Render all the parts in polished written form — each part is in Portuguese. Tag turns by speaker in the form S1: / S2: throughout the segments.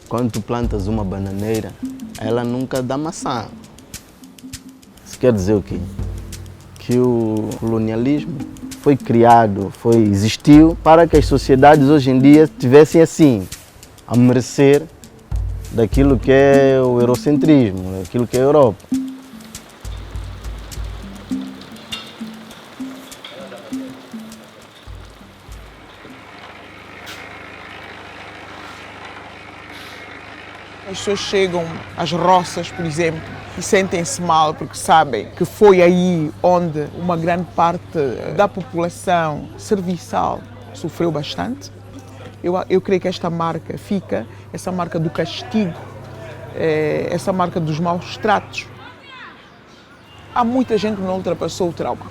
S1: Quando tu plantas uma bananeira, ela nunca dá maçã. Isso quer dizer o quê? Que o colonialismo foi criado, existiu para que as sociedades hoje em dia tivessem assim, a merecer daquilo que é o eurocentrismo, daquilo que é a Europa.
S2: As pessoas chegam às roças, por exemplo, e sentem-se mal porque sabem que foi aí onde uma grande parte da população serviçal sofreu bastante. Eu creio que esta marca fica, essa marca do castigo, essa marca dos maus tratos. Há muita gente que não ultrapassou o trauma.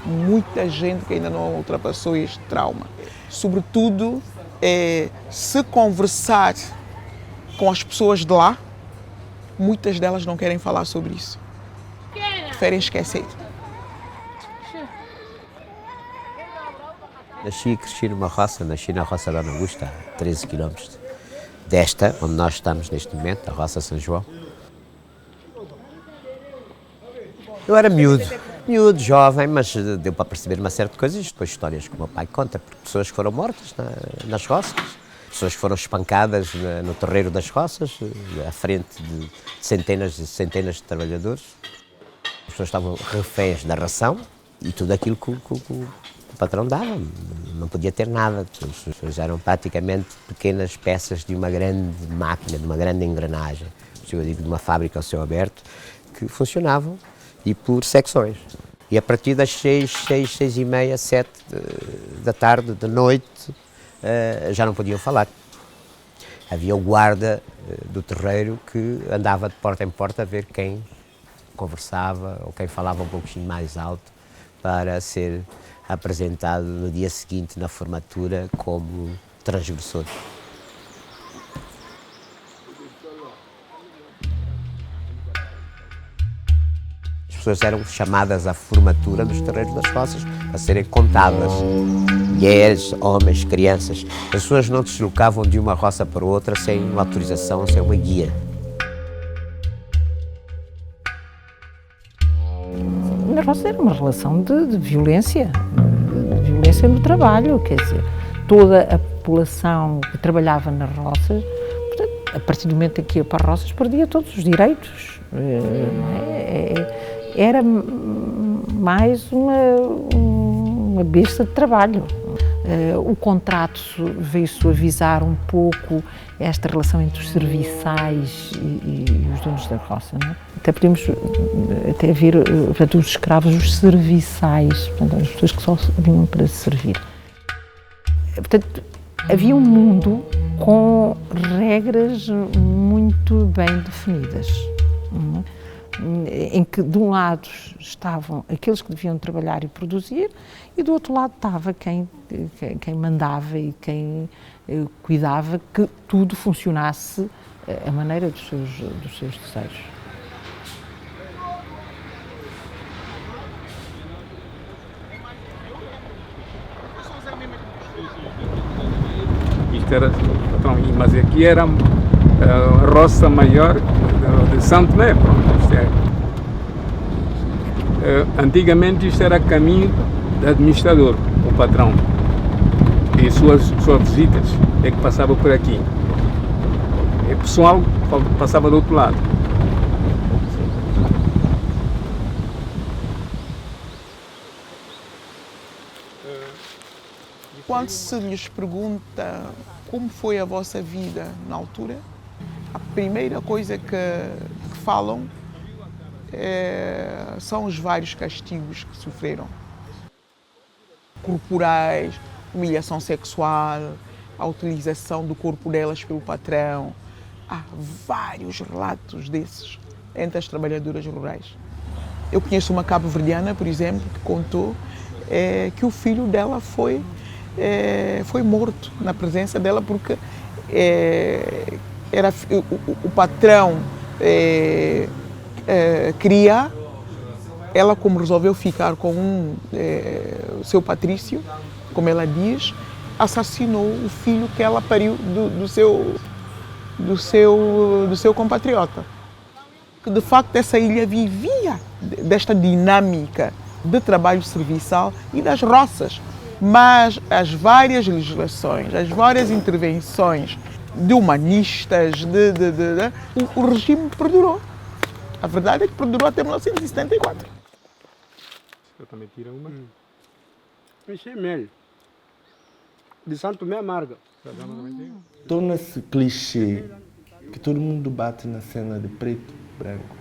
S2: Muita gente que ainda não ultrapassou este trauma. Sobretudo, se conversar com as pessoas de lá, muitas delas não querem falar sobre isso. Preferem esquecer.
S3: Nasci e cresci numa roça, nasci na roça Dona Augusta, a 13 km desta, onde nós estamos neste momento, a roça São João. Eu era miúdo, jovem, mas deu para perceber uma série de coisas, depois histórias que o meu pai conta, porque pessoas que foram mortas nas roças, pessoas que foram espancadas no terreiro das roças, à frente de centenas e centenas de trabalhadores. As pessoas estavam reféns da ração e tudo aquilo que o patrão dava, não podia ter nada. As pessoas eram praticamente pequenas peças de uma grande máquina, de uma grande engrenagem, eu digo de uma fábrica ao céu aberto, que funcionavam e por secções. E a partir das 6h30, 7 da tarde, da noite, já não podiam falar. Havia o guarda do terreiro que andava de porta em porta a ver quem conversava ou quem falava um pouquinho mais alto para ser apresentado no dia seguinte na formatura como transgressor. As pessoas eram chamadas à formatura dos terreiros das roças a serem contadas. Mulheres, homens, crianças. As pessoas não se deslocavam de uma roça para outra sem uma autorização, sem uma guia.
S4: Na roça era uma relação de violência no trabalho, quer dizer, toda a população que trabalhava nas roças, portanto, a partir do momento em que ia para as roças, perdia todos os direitos. Era mais uma besta de trabalho. O contrato veio suavizar um pouco esta relação entre os serviçais e os donos da roça. Não é? Até podemos ver, portanto, os escravos, os serviçais, portanto, as pessoas que só vinham para servir. Portanto, havia um mundo com regras muito bem definidas, não é? Em que de um lado estavam aqueles que deviam trabalhar e produzir e do outro lado estava quem mandava e quem cuidava que tudo funcionasse à maneira dos seus desejos.
S5: Isto era, mas aqui era a roça maior de Santo Tomé, antigamente isto era caminho do administrador, o patrão, e suas visitas é que passava por aqui. E o pessoal passava do outro lado.
S2: Quando se lhes pergunta como foi a vossa vida na altura, a primeira coisa que falam são os vários castigos que sofreram. Corporais, humilhação sexual, a utilização do corpo delas pelo patrão. Há vários relatos desses entre as trabalhadoras rurais. Eu conheço uma cabo-verdiana, por exemplo, que contou que o filho dela foi morto na presença dela porque era o patrão queria, ela como resolveu ficar com o seu Patrício, como ela diz, assassinou o filho que ela pariu do do seu compatriota. Que de facto essa ilha vivia desta dinâmica de trabalho serviçal e das roças. Mas as várias legislações, as várias intervenções de humanistas, o regime perdurou. A verdade é que perdurou até 1974.
S5: Eu também tiro uma.
S6: Encher mel. De Santo Tomé amarga.
S7: Torna-se clichê que todo mundo bate na cena de preto, branco.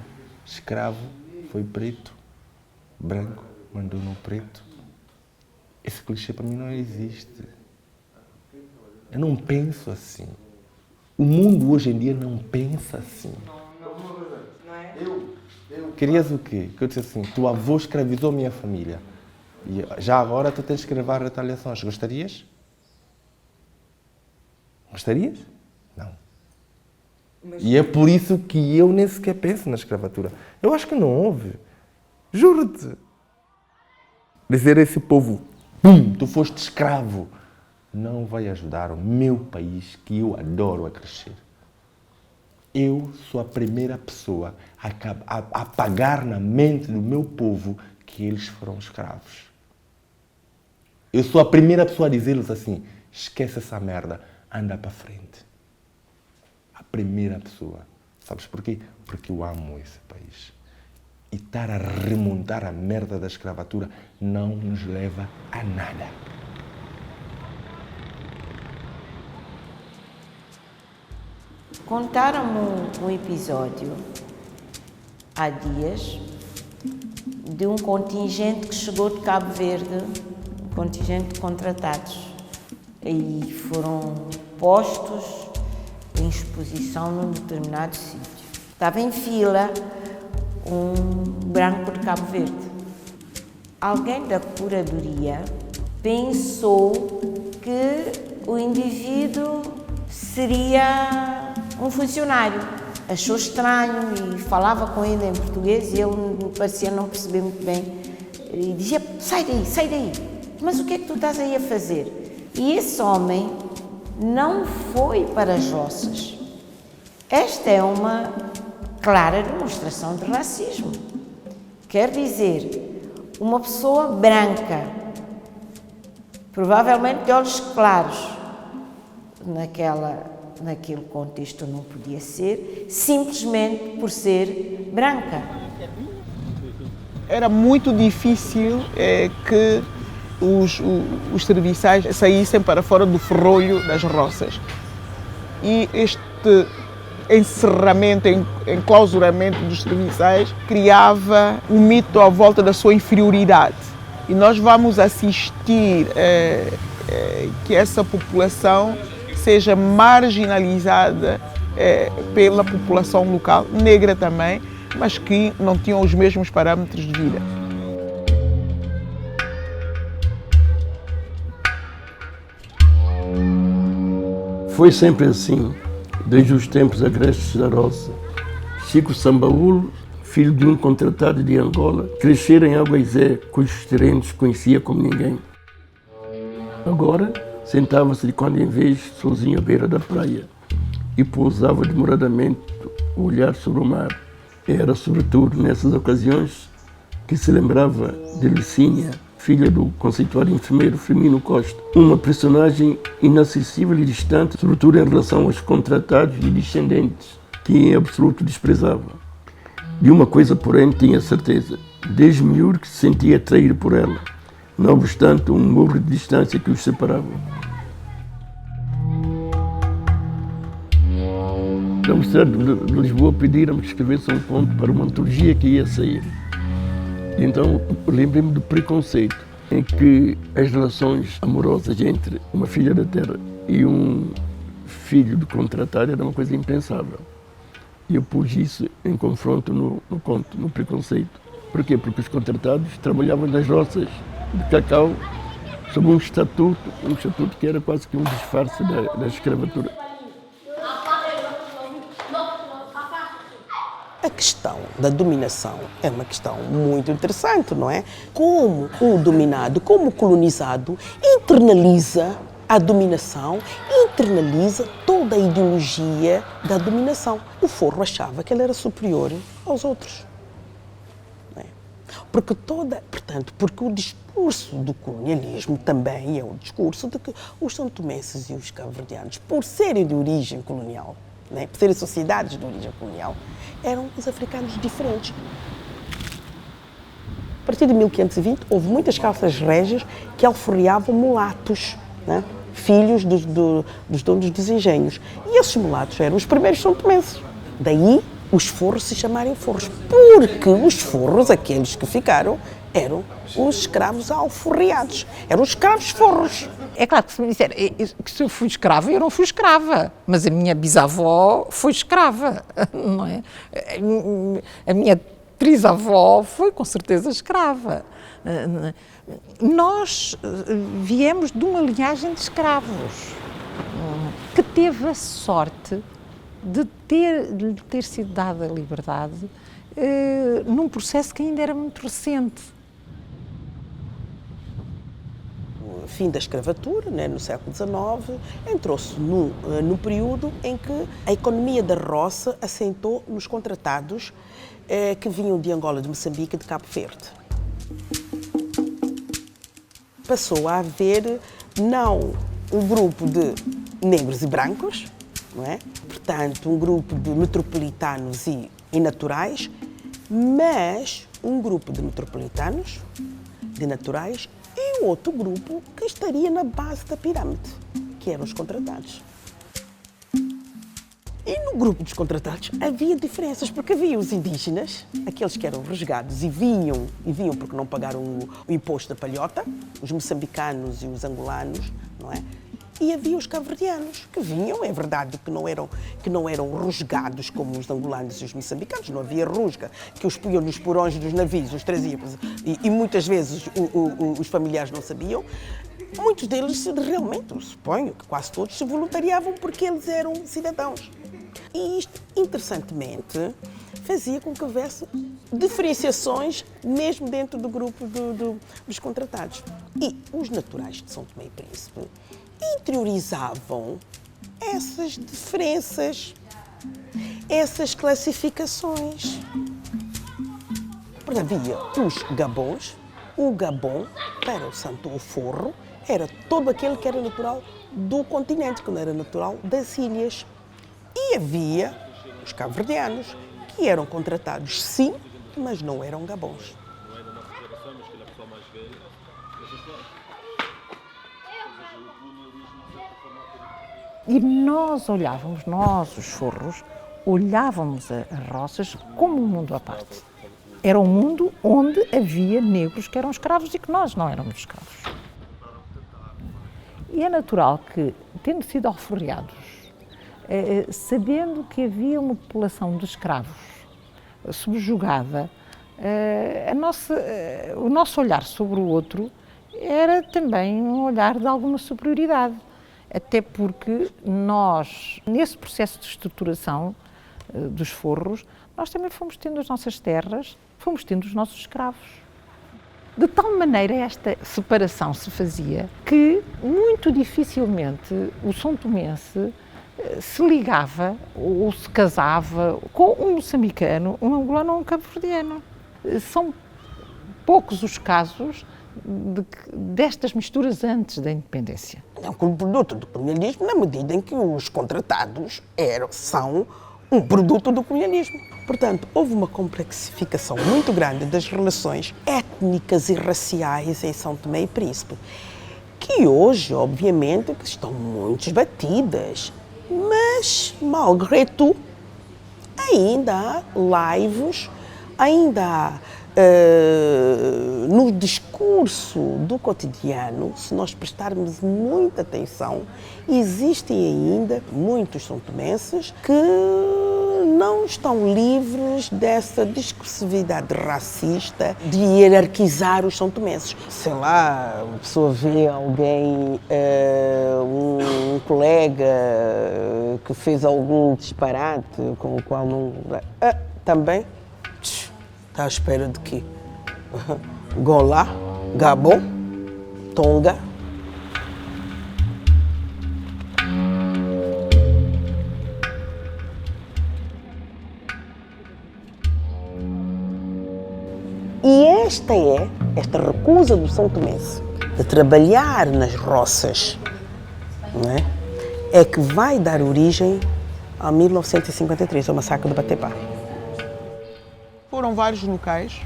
S7: Escravo foi preto, branco mandou no preto. Esse clichê para mim não existe. Eu não penso assim. O mundo hoje em dia não pensa assim. Querias o quê? Que eu disse assim, teu avô escravizou minha família. E já agora tu tens que gravar retaliações. Gostarias? Gostarias? Não. E é por isso que eu nem sequer penso na escravatura. Eu acho que não houve. Juro-te. Dizer a esse povo, tu foste escravo, não vai ajudar o meu país, que eu adoro, a crescer. Eu sou a primeira pessoa a apagar na mente do meu povo que eles foram escravos. Eu sou a primeira pessoa a dizer-lhes assim, esquece essa merda, anda para frente. A primeira pessoa. Sabes porquê? Porque eu amo esse país. E estar a remontar a merda da escravatura não nos leva a nada.
S8: Contaram-me um episódio há dias de um contingente que chegou de Cabo Verde, um contingente de contratados, e foram postos em exposição num determinado sítio. Estava em fila um branco de Cabo Verde. Alguém da curadoria pensou que o indivíduo seria um funcionário. Achou estranho e falava com ele em português e ele parecia não perceber muito bem. E dizia, sai daí, sai daí. Mas o que é que tu estás aí a fazer? E esse homem não foi para as roças. Esta é uma clara demonstração de racismo. Quer dizer, uma pessoa branca, provavelmente de olhos claros, naquele contexto não podia ser, simplesmente por ser branca.
S2: Era muito difícil que os serviçais saíssem para fora do ferrolho das roças. E este encerramento, enclausuramento dos serviçais criava um mito à volta da sua inferioridade. E nós vamos assistir que essa população seja marginalizada pela população local, negra também, mas que não tinham os mesmos parâmetros de vida.
S9: Foi sempre assim, desde os tempos agrestes da roça. Chico Sambaúlo, filho de um contratado de Angola, crescera em Aguaizé, cujos terrenos conhecia como ninguém. Agora, sentava-se de quando em vez sozinho à beira da praia e pousava demoradamente o olhar sobre o mar. Era, sobretudo, nessas ocasiões que se lembrava de Licínia, filha do conceituado enfermeiro Firmino Costa, uma personagem inacessível e distante, sobretudo em relação aos contratados e descendentes, que em absoluto desprezava. De uma coisa, porém, tinha certeza, desde miúdo que se sentia atraído por ela, não obstante um muro de distância que os separava. Da Universidade de Lisboa pediram-me que escrevesse um conto para uma antologia que ia sair. Então lembrei-me do preconceito, em que as relações amorosas entre uma filha da terra e um filho de contratado era uma coisa impensável. E eu pus isso em confronto no conto, no preconceito. Por quê? Porque os contratados trabalhavam nas roças de cacau sob um estatuto que era quase que um disfarce da escravatura.
S10: A questão da dominação é uma questão muito interessante, não é? Como o dominado, como o colonizado, internaliza a dominação e internaliza toda a ideologia da dominação. O forro achava que ele era superior aos outros. Porque porque o discurso do colonialismo também é o discurso de que os santomenses e os cabo-verdianos, por serem de origem colonial, por serem sociedades de origem colonial, eram os africanos diferentes. A partir de 1520, houve muitas calças régias que alforreavam mulatos, filhos dos donos dos engenhos. E esses mulatos eram os primeiros santomenses. Daí, os forros se chamarem forros, porque os forros, aqueles que ficaram, eram os escravos alforreados, eram os escravos forros.
S4: É claro que se me disser que se eu fui escrava, eu não fui escrava, mas a minha bisavó foi escrava, não é? A minha trisavó foi com certeza escrava. Nós viemos de uma linhagem de escravos que teve a sorte de ter sido dada a liberdade num processo que ainda era muito recente.
S10: O fim da escravatura, no século XIX, entrou-se num período em que a economia da roça assentou nos contratados que vinham de Angola, de Moçambique e de Cabo Verde. Passou a haver não um grupo de negros e brancos, não é? Portanto, um grupo de metropolitanos e naturais, mas um grupo de metropolitanos, de naturais, e outro grupo que estaria na base da pirâmide, que eram os contratados. E no grupo dos contratados havia diferenças, porque havia os indígenas, aqueles que eram resgados e vinham porque não pagaram o imposto da palhota, os moçambicanos e os angolanos, não é? E havia os cabo-verdianos, que vinham, é verdade que não eram rusgados como os angolanos e os moçambicanos, não havia rusga, que os punham nos porões dos navios, os traziam, e muitas vezes os familiares não sabiam. Muitos deles, realmente, eu suponho que quase todos, se voluntariavam porque eles eram cidadãos. E isto, interessantemente, fazia com que houvesse diferenciações mesmo dentro do grupo dos contratados. E os naturais de São Tomé e Príncipe interiorizavam essas diferenças, essas classificações. Portanto, havia os gabões. O gabão, para o Santo Forro, era todo aquele que era natural do continente, que não era natural das ilhas. E havia os cabo-verdianos, que eram contratados, sim, mas não eram gabões.
S4: E nós, os forros, olhávamos as roças como um mundo à parte. Era um mundo onde havia negros que eram escravos e que nós não éramos escravos. E é natural que, tendo sido alforreados, sabendo que havia uma população de escravos subjugada, o nosso olhar sobre o outro era também um olhar de alguma superioridade. Até porque nós, nesse processo de estruturação dos forros, nós também fomos tendo as nossas terras, fomos tendo os nossos escravos. De tal maneira esta separação se fazia que muito dificilmente o são-tomense se ligava ou se casava com um moçambicano, um angolano ou um cabo-verdiano. São poucos os casos destas misturas antes da independência.
S10: É um produto do colonialismo na medida em que os contratados são um produto do colonialismo. Portanto, houve uma complexificação muito grande das relações étnicas e raciais em São Tomé e Príncipe, que hoje, obviamente, estão muito esbatidas, mas, malgré tout, ainda há laivos, ainda há no discurso do cotidiano, se nós prestarmos muita atenção, existem ainda muitos são-tomenses que não estão livres dessa discursividade racista de hierarquizar os são-tomenses. Sei lá, a pessoa vê alguém, um colega que fez algum disparate com o qual não... também está à espera de quê? Golá, Gabon, Tonga. esta recusa do São Tomense de trabalhar nas roças, não é que vai dar origem a 1953, ao massacre de Batepá.
S2: Foram vários locais,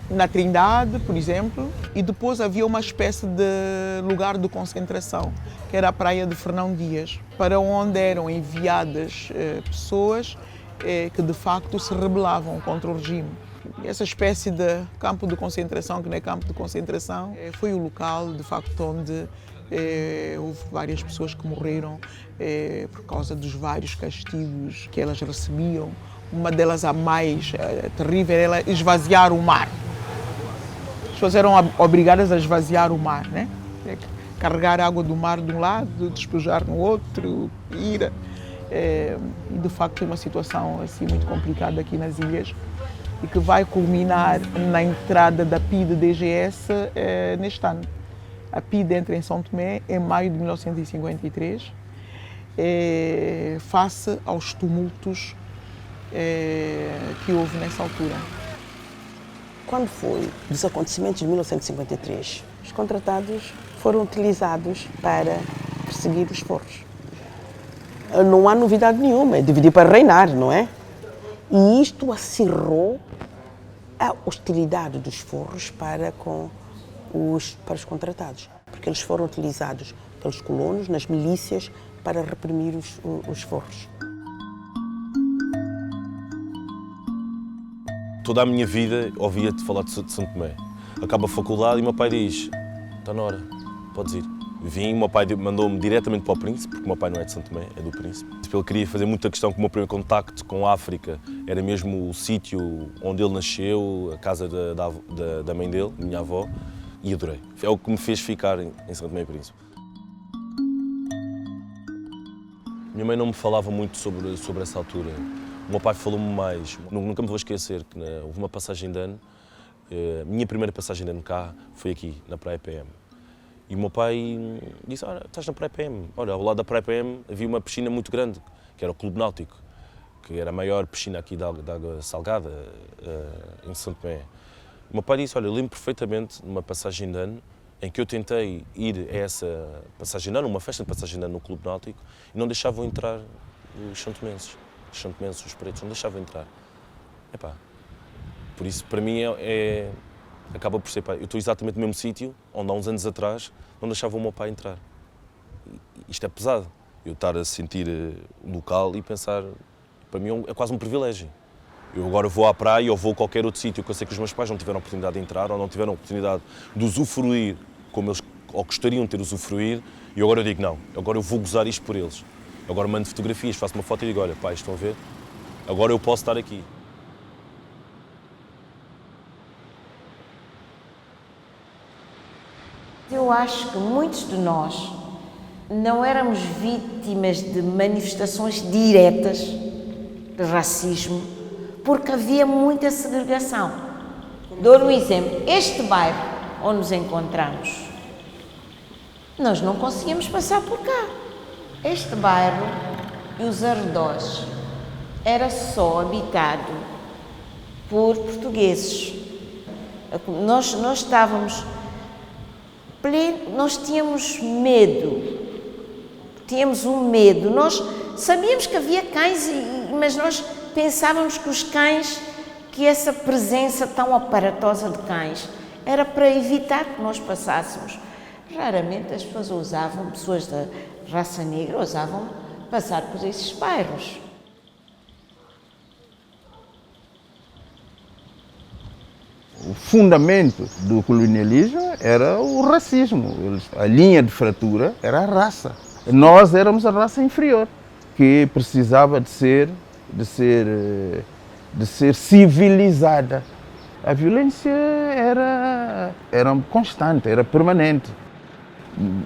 S2: na Trindade, por exemplo, e depois havia uma espécie de lugar de concentração, que era a praia de Fernão Dias, para onde eram enviadas pessoas que de facto se rebelavam contra o regime. Essa espécie de campo de concentração, que não é campo de concentração, foi o local de facto onde houve várias pessoas que morreram por causa dos vários castigos que elas recebiam. Uma delas, a mais terrível, era esvaziar o mar. As pessoas eram obrigadas a esvaziar o mar, né? Carregar água do mar de um lado, despejar no outro, ir. E de facto é uma situação assim muito complicada aqui nas ilhas e que vai culminar na entrada da PIDE DGS neste ano. A PIDE entra em São Tomé em maio de 1953, face aos tumultos que houve nessa altura.
S10: Quando foi dos acontecimentos de 1953, os contratados foram utilizados para perseguir os forros. Não há novidade nenhuma, é dividir para reinar, não é? E isto acirrou a hostilidade dos forros para os contratados, porque eles foram utilizados pelos colonos, nas milícias, para reprimir os forros.
S11: Toda a minha vida ouvia-te falar de São Tomé. Acaba a faculdade e o meu pai diz: está na hora, podes ir. Vim, o meu pai mandou-me diretamente para o Príncipe, porque o meu pai não é de São Tomé, é do Príncipe. Ele queria fazer muita questão que o meu primeiro contacto com a África era mesmo o sítio onde ele nasceu, a casa da mãe dele, minha avó, e adorei. É o que me fez ficar em São Tomé e Príncipe. Minha mãe não me falava muito sobre essa altura. O meu pai falou-me mais. Nunca me vou esquecer que houve uma passagem de ano. A minha primeira passagem de ano cá foi aqui, na Praia PM. E o meu pai disse: olha, estás na Praia PM. Olha, ao lado da Praia PM havia uma piscina muito grande, que era o Clube Náutico, que era a maior piscina aqui de água salgada em São Tomé. O meu pai disse: olha, eu lembro perfeitamente numa passagem de ano em que eu tentei ir a essa passagem de ano, uma festa de passagem de ano no Clube Náutico, e não deixavam entrar os santomenses. Os santomenses, os pretos, não deixavam entrar. Epá, por isso, para mim, acaba por ser... Pá, eu estou exatamente no mesmo sítio onde há uns anos atrás não deixava o meu pai entrar. Isto é pesado. Eu estar a sentir o local e pensar... Para mim é quase um privilégio. Eu agora vou à praia ou vou a qualquer outro sítio que eu sei que os meus pais não tiveram a oportunidade de entrar ou não tiveram a oportunidade de usufruir como eles ou gostariam de ter usufruído, e agora eu digo: não, agora eu vou gozar isto por eles. Agora mando fotografias, faço uma foto e digo: olha, pai, estão a ver? Agora eu posso estar aqui.
S8: Eu acho que muitos de nós não éramos vítimas de manifestações diretas de racismo, porque havia muita segregação. Dou um exemplo: este bairro onde nos encontramos, nós não conseguíamos passar por cá. Este bairro e os arredores era só habitado por portugueses. Nós estávamos... Nós tínhamos medo, tínhamos um medo. Nós sabíamos que havia cães, mas nós pensávamos que os cães, que essa presença tão aparatosa de cães, era para evitar que nós passássemos. Raramente as pessoas ousavam, pessoas da raça negra, ousavam passar por esses bairros.
S1: O fundamento do colonialismo era o racismo. A linha de fratura era a raça. Nós éramos a raça inferior, que precisava de ser civilizada. A violência era constante, era permanente.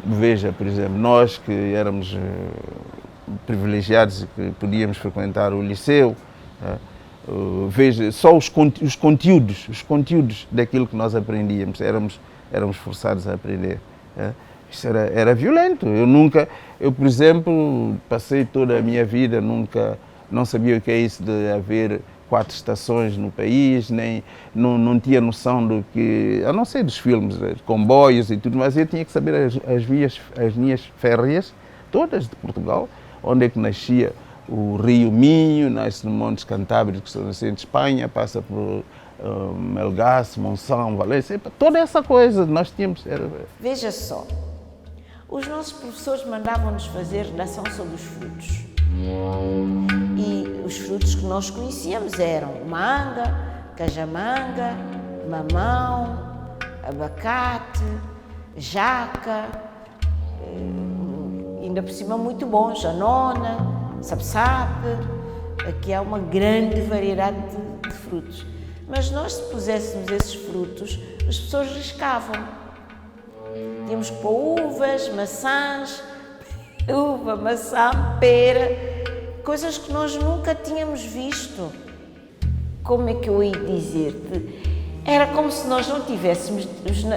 S1: Veja, por exemplo, nós que éramos privilegiados e que podíamos frequentar o liceu, veja, só os conteúdos daquilo que nós aprendíamos, éramos forçados a aprender. Isso era violento. Eu, por exemplo, passei toda a minha vida, não sabia o que é isso de haver
S2: 4 estações no país, nem não tinha noção do que, a não ser dos filmes, comboios e tudo, mas eu tinha que saber as linhas férreas todas de Portugal, onde é que nascia o Rio Minho, nasce no Montes Cantábricos, que são no centro de Espanha, passa por Melgaço, Monção, Valência, toda essa coisa nós tínhamos.
S8: Veja só, os nossos professores mandavam-nos fazer redação sobre os frutos. E os frutos que nós conhecíamos eram manga, cajamanga, mamão, abacate, jaca, ainda por cima muito bom, janona, sabe-sabe. Aqui há uma grande variedade de frutos. Mas nós, se puséssemos esses frutos, as pessoas riscavam. Tínhamos que pôr uvas, maçãs, uva, maçã, pera, coisas que nós nunca tínhamos visto. Como é que eu ia dizer-te? Era como se nós não tivéssemos,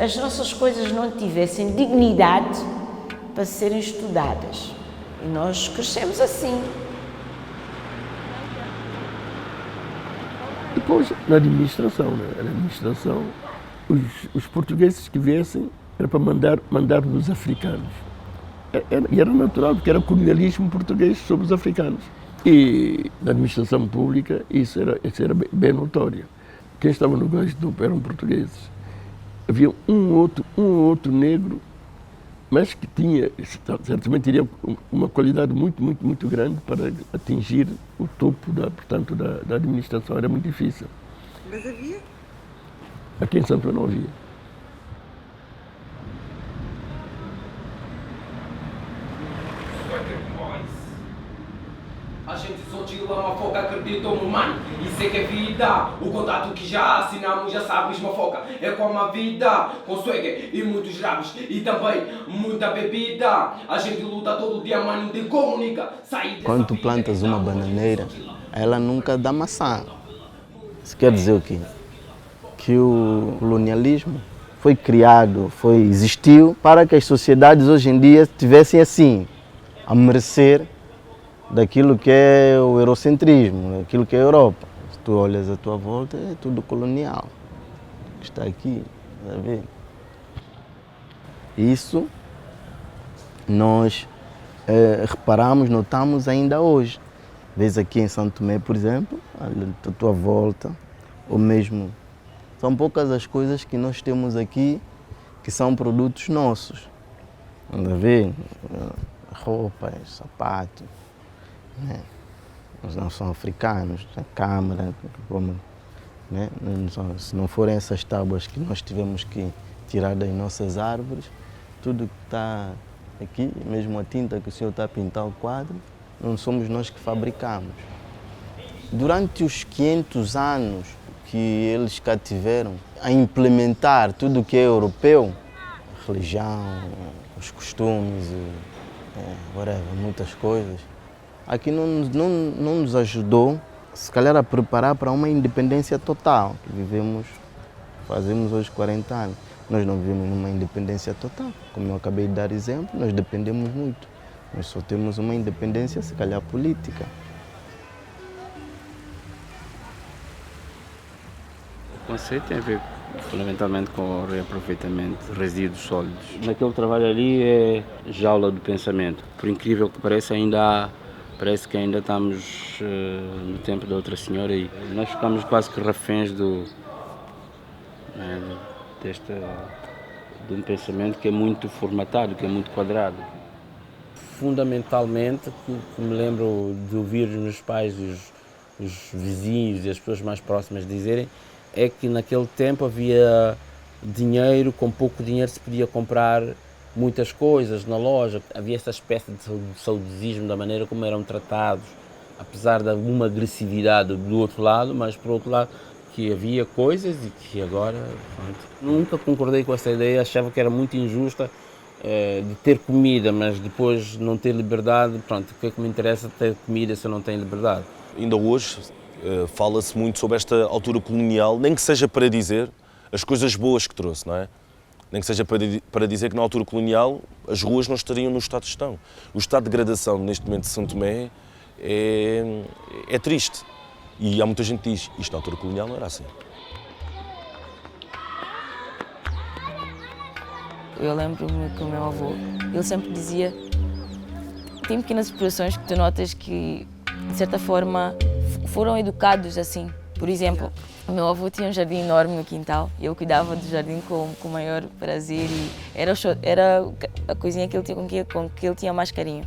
S8: as nossas coisas não tivessem dignidade para serem estudadas. E nós crescemos assim.
S9: Depois, na administração, os portugueses que viessem era para mandar nos africanos. E era natural, porque era colonialismo português sobre os africanos. E na administração pública isso era bem notório. Quem estava no gás de eram portugueses. Havia um outro negro, mas que tinha, certamente teria uma qualidade muito grande para atingir o topo da administração. Era muito difícil.
S12: Mas havia?
S9: Aqui em Santo não havia.
S13: A gente só tira uma foca, acredita, mano. Isso é que é vida. O contato que já assinamos, já sabes, uma foca. É como a vida, com swag e muitos rabos. E também muita bebida. A gente luta todo dia, mas não tem como, nigga.
S1: Quando tu plantas uma bananeira, ela nunca dá maçã. Isso quer dizer o quê? Que o colonialismo foi criado, existiu para que as sociedades hoje em dia estivessem assim, a merecer daquilo que é o eurocentrismo, daquilo que é a Europa. Se tu olhas à tua volta, é tudo colonial. Que está aqui, está a ver? Isso nós reparamos, notamos ainda hoje. Vês aqui em Santo Tomé, por exemplo, à tua volta, ou mesmo... São poucas as coisas que nós temos aqui que são produtos nossos. Está a ver? Roupas, sapatos. Nós não são africanos, a câmara, né? Se não forem essas tábuas que nós tivemos que tirar das nossas árvores, tudo que está aqui, mesmo a tinta que o senhor está a pintar o quadro, não somos nós que fabricamos. Durante os 500 anos que eles cá tiveram a implementar tudo o que é europeu, a religião, os costumes, muitas coisas, aqui não nos ajudou, se calhar, a preparar para uma independência total, que fazemos hoje 40 anos. Nós não vivemos numa independência total, como eu acabei de dar exemplo, nós dependemos muito. Nós só temos uma independência, se calhar, política.
S14: O conceito tem a ver fundamentalmente com o reaproveitamento de resíduos sólidos. Naquele trabalho ali é jaula do pensamento. Por incrível que pareça, parece que ainda estamos no tempo da outra senhora e nós ficamos quase que reféns de um pensamento que é muito formatado, que é muito quadrado. Fundamentalmente, o que me lembro de ouvir os meus pais, os vizinhos e as pessoas mais próximas dizerem, é que naquele tempo havia dinheiro, com pouco dinheiro se podia comprar muitas coisas na loja. Havia essa espécie de saudosismo da maneira como eram tratados, apesar de alguma agressividade do outro lado, mas por outro lado que havia coisas e que agora... Pronto. Nunca concordei com essa ideia, achava que era muito injusta de ter comida, mas depois não ter liberdade. Pronto, o que é que me interessa ter comida se eu não tenho liberdade?
S11: Ainda hoje fala-se muito sobre esta altura colonial, nem que seja para dizer as coisas boas que trouxe, não é? Nem que seja para dizer que na altura colonial as ruas não estariam no estado que estão. O estado de degradação neste momento de São Tomé é triste. E há muita gente que diz, isto na altura colonial não era assim.
S12: Eu lembro-me que o meu avô, ele sempre dizia, tem pequenas expressões que tu notas que, de certa forma, foram educados assim. Por exemplo, o meu avô tinha um jardim enorme no quintal e eu cuidava do jardim com o maior prazer e era a coisinha que ele tinha, com que ele tinha mais carinho.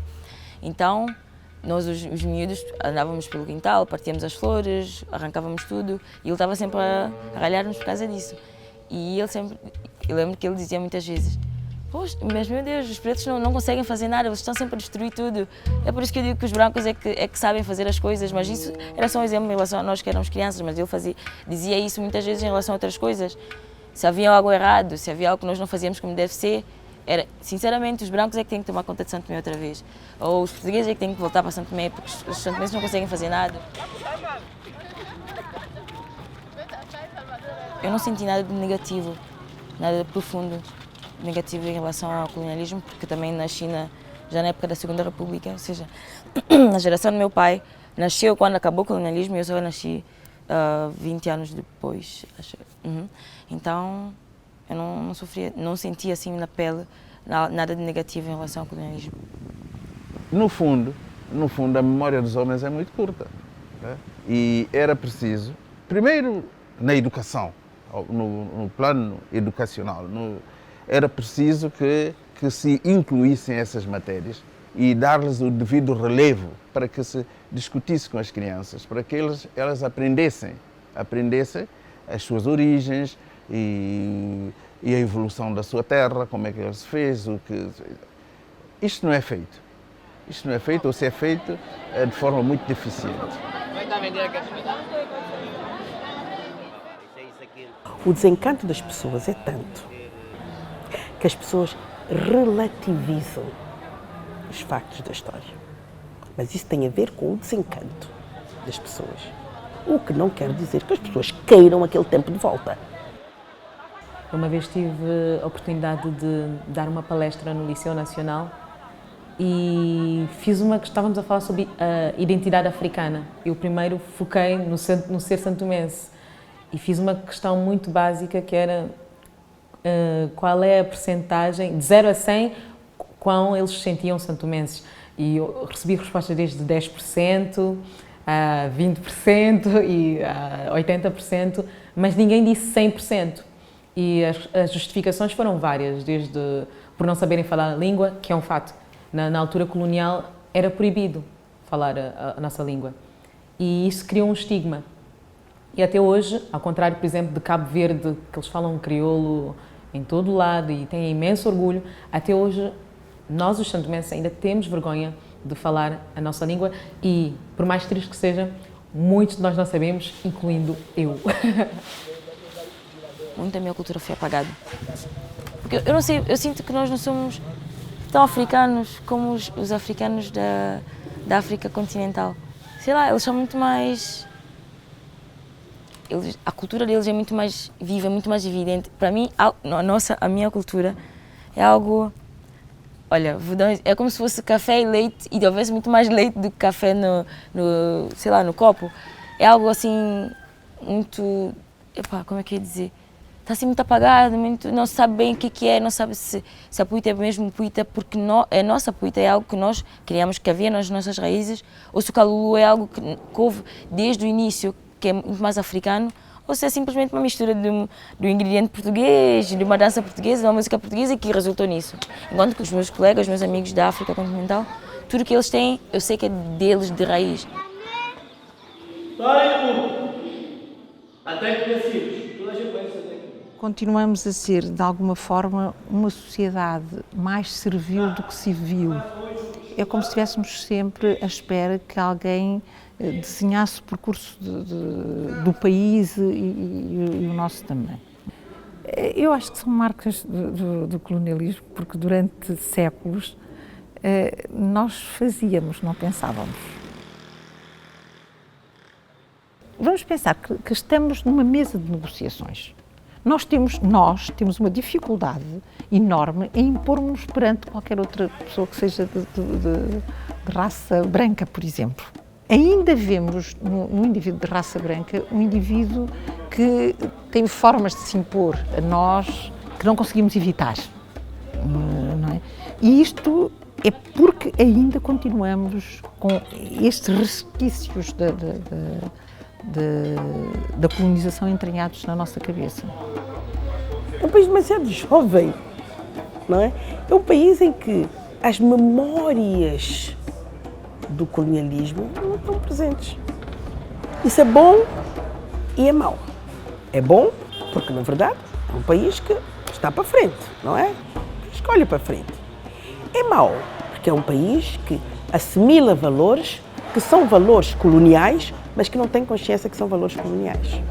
S12: Então, nós, os miúdos, andávamos pelo quintal, partíamos as flores, arrancávamos tudo e ele estava sempre a ralhar-nos por causa disso. E ele sempre, eu lembro que ele dizia muitas vezes, poxa, mas meu Deus, os pretos não conseguem fazer nada, eles estão sempre a destruir tudo. É por isso que eu digo que os brancos é que sabem fazer as coisas, mas isso era só um exemplo em relação a nós que éramos crianças, mas ele dizia isso muitas vezes em relação a outras coisas. Se havia algo errado, se havia algo que nós não fazíamos como deve ser, sinceramente, os brancos é que têm que tomar conta de Santo Tomé outra vez. Ou os portugueses é que têm que voltar para Santo Tomé, porque os santomenses não conseguem fazer nada. Eu não senti nada de negativo, nada de profundo negativo em relação ao colonialismo, porque também nasci já na época da Segunda República, ou seja, na geração do meu pai, nasceu quando acabou o colonialismo e eu só nasci 20 anos depois, acho. Então, eu não sentia assim na pele nada de negativo em relação ao colonialismo.
S15: No fundo, a memória dos homens é muito curta, né? E era preciso, primeiro na educação, no plano educacional, era preciso que se incluíssem essas matérias e dar-lhes o devido relevo para que se discutisse com as crianças, para que elas aprendessem as suas origens e a evolução da sua terra, como é que ela se fez, Isto não é feito. Isto não é feito, ou se é feito de forma muito deficiente.
S10: O desencanto das pessoas é tanto que as pessoas relativizam os factos da história. Mas isso tem a ver com o desencanto das pessoas. O que não quer dizer que as pessoas queiram aquele tempo de volta.
S16: Uma vez tive a oportunidade de dar uma palestra no Liceu Nacional e estávamos a falar sobre a identidade africana. Eu primeiro foquei no ser santomense e fiz uma questão muito básica que era qual é a percentagem, de 0 a 100, quão eles se sentiam santomenses. E eu recebi respostas desde 10%, a 20% e a 80%, mas ninguém disse 100%. E as justificações foram várias, desde por não saberem falar a língua, que é um fato. Na altura colonial era proibido falar a nossa língua. E isso criou um estigma. E até hoje, ao contrário, por exemplo, de Cabo Verde, que eles falam crioulo em todo o lado e têm imenso orgulho, até hoje nós, os santomenses, ainda temos vergonha de falar a nossa língua e, por mais triste que seja, muitos de nós não sabemos, incluindo eu.
S12: Muita minha cultura foi apagada. Porque eu não sei, eu sinto que nós não somos tão africanos como os africanos da África continental. Sei lá, eles são muito mais... a cultura deles é muito mais viva, muito mais evidente. Para mim, a minha cultura é algo... Olha, é como se fosse café e leite e houvesse muito mais leite do que café no copo. É algo assim, muito... como é que eu ia dizer? Está assim muito apagado, não se sabe bem o que é, não sabe se a puita é mesmo puita, porque a nossa puita é algo que nós criamos, que havia nas nossas raízes, ou se o calulu é algo que houve desde o início, que é muito mais africano, ou se é simplesmente uma mistura do ingrediente português, de uma dança portuguesa, de uma música portuguesa que resultou nisso. Enquanto que os meus colegas, os meus amigos da África continental, tudo o que eles têm, eu sei que é deles de raiz.
S17: Até que crescemos, toda a gente conhece até que...
S4: Continuamos a ser, de alguma forma, uma sociedade mais servil do que civil. É como se estivéssemos sempre à espera que alguém desenhasse o percurso do país e o nosso também. Eu acho que são marcas do colonialismo, porque durante séculos nós fazíamos, não pensávamos. Vamos pensar que estamos numa mesa de negociações. Nós temos uma dificuldade enorme em impormos perante qualquer outra pessoa que seja de raça branca, por exemplo. ainda vemos no indivíduo de raça branca um indivíduo que tem formas de se impor a nós que não conseguimos evitar, não é? E isto é porque ainda continuamos com estes resquícios da colonização entranhados na nossa cabeça.
S10: É um país demasiado jovem, não é? É um país em que as memórias do colonialismo não estão presentes. Isso é bom e é mau. É bom porque, na verdade, é um país que está para frente, não é? Escolhe para frente. É mau porque é um país que assimila valores que são valores coloniais, mas que não tem consciência que são valores coloniais.